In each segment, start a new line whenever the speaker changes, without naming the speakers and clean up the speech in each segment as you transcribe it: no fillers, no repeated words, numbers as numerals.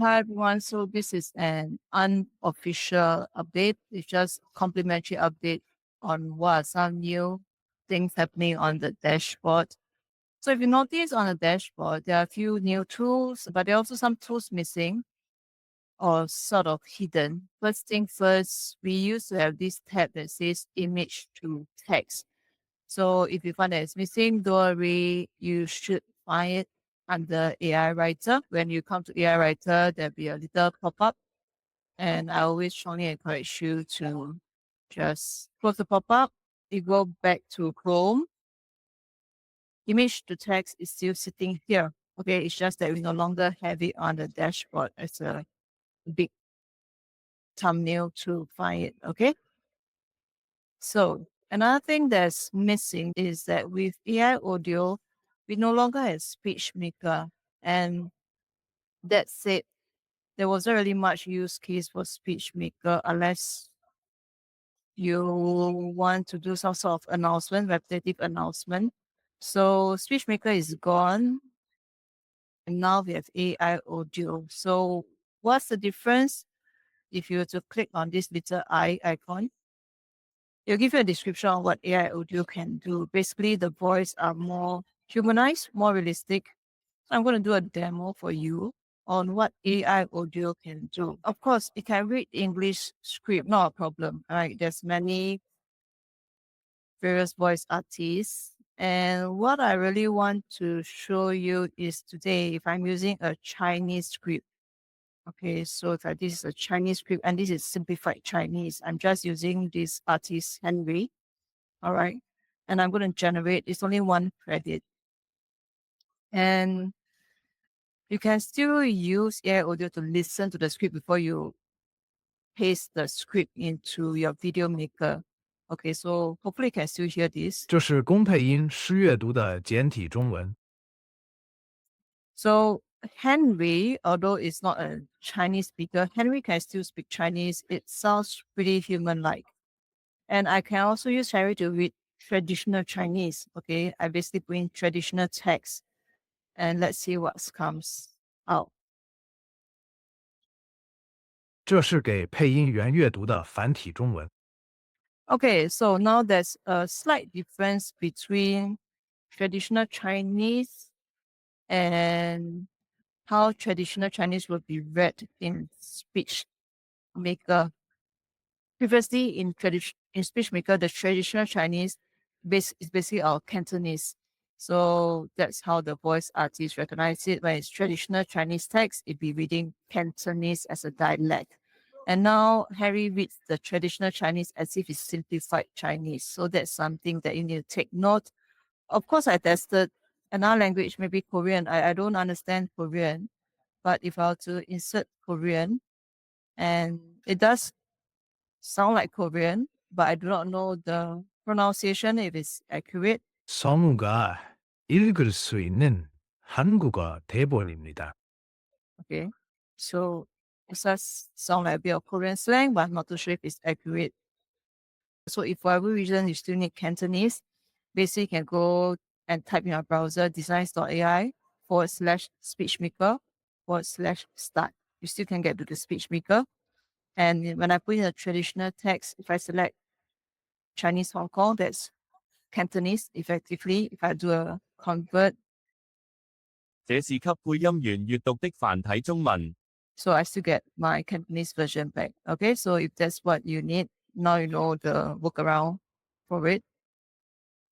Hi everyone, so this is an unofficial update. It's just complimentary update on what are some new things happening on the dashboard. So if you notice on the dashboard, there are a few new tools, but there are also some tools missing or sort of hidden. First thing first, we used to have this tab that says image to text. So if you find that it's missing, don't worry, you should find it under AI Writer. When you come to AI Writer, there'll be a little pop-up. And I always strongly encourage you to just close the pop-up. You go back to Chrome. Image to text is still sitting here. Okay, it's just that we no longer have it on the dashboard as a big thumbnail to find it. Okay. So another thing that's missing is that with AI audio, we no longer have Speechmaker. And that said, there wasn't really much use case for Speechmaker unless you want to do some sort of announcement, repetitive announcement. So Speechmaker is gone. And now we have AI audio. So what's the difference? If you were to click on this little eye icon, it'll give you a description of what AI audio can do. Basically, the voice are more humanized, more realistic. I'm going to do a demo for you on what AI audio can do. Of course, it can read English script, not a problem. Right? There's many various voice artists. And what I really want to show you is today, if I'm using a Chinese script. Okay, so if this is a Chinese script and this is simplified Chinese, I'm just using this artist Henry. All right. And I'm going to generate, it's only one credit. And you can still use AI audio to listen to the script before you paste the script into your video maker. Okay, so hopefully you can still hear this.
这是公配音诗阅读的简体中文。
So Henry, although it's not a Chinese speaker, Henry can still speak Chinese. It sounds pretty human-like. And I can also use Henry to read traditional Chinese. Okay, I basically put in traditional text. And let's see what comes out.
这是给配音员阅读的繁体中文。
Okay, so now there's a slight difference between traditional Chinese and how traditional Chinese will be read in Speechmaker. Previously, in Speechmaker, the traditional Chinese is basically our Cantonese. So that's how the voice artist recognize it. When it's traditional Chinese text, it'd be reading Cantonese as a dialect. And now Harry reads the traditional Chinese as if it's simplified Chinese. So that's something that you need to take note. Of course, I tested another language, maybe Korean. I don't understand Korean, but if I were to insert Korean, and it does sound like Korean, but I do not know the pronunciation if it's accurate.
성우가 읽을 수 있는 한국어 대본입니다.
Okay, so it does sound like a bit of Korean slang, but I'm not too sure if it's accurate. So if for every reason you still need Cantonese, basically you can go and type in your browser designs.ai/speechmaker/start. You still can get to the Speechmaker. And when I put in a traditional text, if I select Chinese Hong Kong, that's Cantonese effectively. If I do a convert,
這是給配音員閱讀的繁體中文。
so I still get my Cantonese version back. Okay, so if that's what you need, now you know the workaround for it.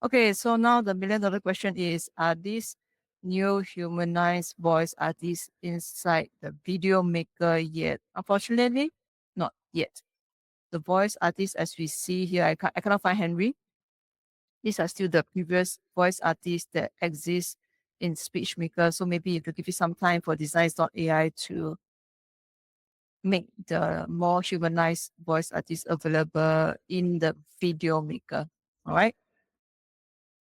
Okay, so now the $1 million question is, are these new humanized voice artists inside the video maker yet? Unfortunately, not yet. The voice artists, as we see here, I cannot find Henry. These are still the previous voice artists that exist in Speechmaker. So maybe it will give you some time for designs.ai to make the more humanized voice artists available in the video maker. All right.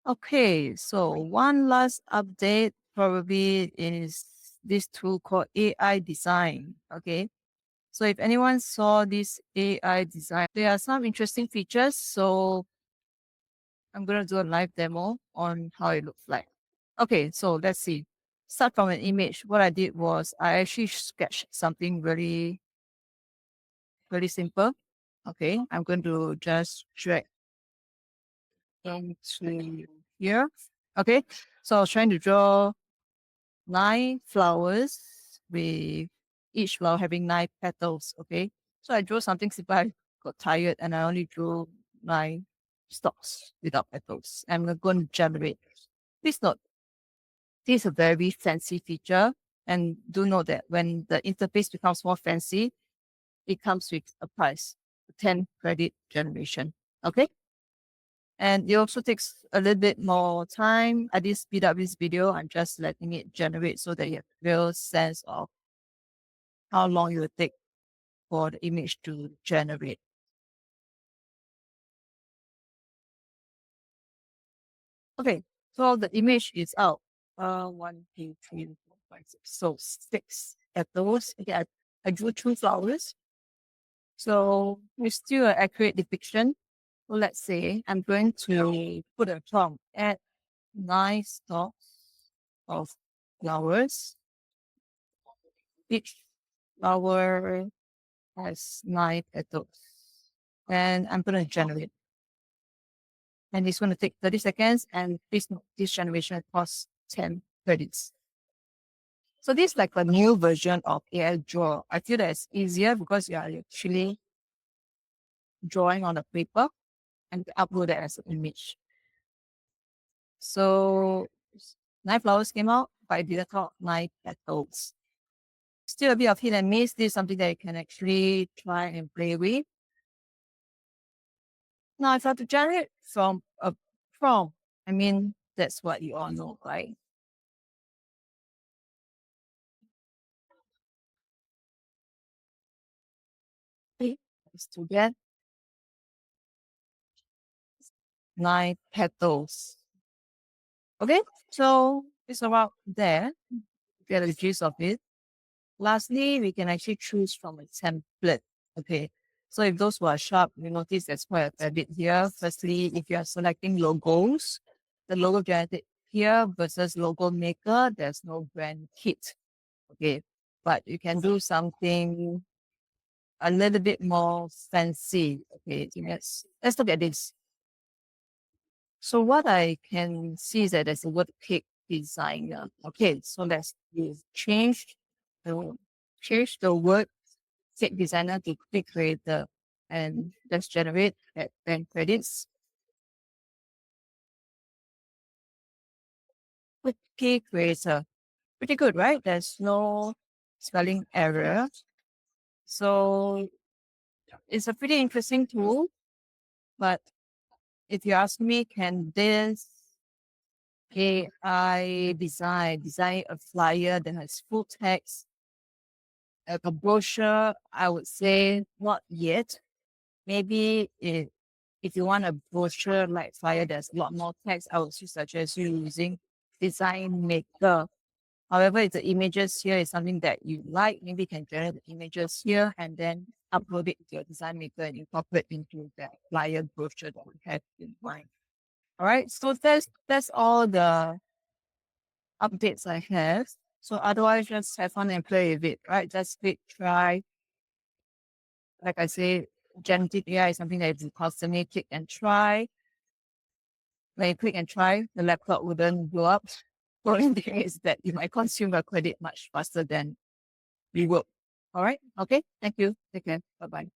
Okay, so one last update probably is this tool called AI Design. Okay, so if anyone saw this AI Design, there are some interesting features. So I'm going to do a live demo on how it looks like. Okay, so let's see. start from an image, what I did was I actually sketched something really, really simple. Okay, I'm going to just drag into here. Okay, so I was trying to draw 9 flowers with each flower having 9 petals. Okay, so I drew something simple. I got tired and I only drew 9 stalks without petals. I'm going to generate. Please note, this is a very fancy feature, and do note that when the interface becomes more fancy, it comes with a price, 10 credit generation. Okay. And it also takes a little bit more time. I did speed up this video. I'm just letting it generate so that you have a real sense of how long it will take for the image to generate. Okay, so the image is out. 1, 2, 3, 4, 5, 6. So 6 petals. Okay, I drew 2 flowers. So it's still an accurate depiction. So let's say I'm going to put a prompt at 9 stalks of flowers. Each flower has 9 petals. And I'm going to generate. And it's going to take 30 seconds. And please note, this generation costs 10 credits. So this is like a new version of AI Draw. I feel that it's easier because you are actually drawing on a paper and upload it as an image. So 9 flowers came out, but I didn't count 9 petals. Still a bit of hit and miss. This is something that you can actually try and play with. Now, if I have to generate from a prompt, I mean, that's what you all know, right? Okay, is to get 9 petals. Okay, so it's about there. Get the gist of it. Lastly, we can actually choose from a template. Okay, so if those who are sharp, you notice there's quite a fair bit here. Firstly, if you are selecting logos, the logo generated here versus logo maker, there's no brand kit. Okay, but you can do something a little bit more fancy. Okay, let's look at this. So what I can see is that there's a word cake designer. Okay, so let's change the word cake designer to cake creator, and let's generate at 10 credits. With cake creator, pretty good, right? There's no spelling error. So it's a pretty interesting tool, but if you ask me, can this AI design a flyer that has full text, like a brochure? I would say not yet. Maybe if you want a brochure like flyer that's a lot more text, I would suggest you using DesignsMaker. However, if the images here is something that you like, maybe you can generate the images here and then upload it to your DesignsMaker and incorporate into that flyer brochure that we have in mind. All right, so that's all the updates I have. So otherwise, just have fun and play with it, right? Just click try. Like I say, generative AI is something that you constantly click and try. When you click and try, the laptop wouldn't blow up. The only thing is that you might consume your credit much faster than you would. All right. Okay. Thank you. Take care. Bye-bye.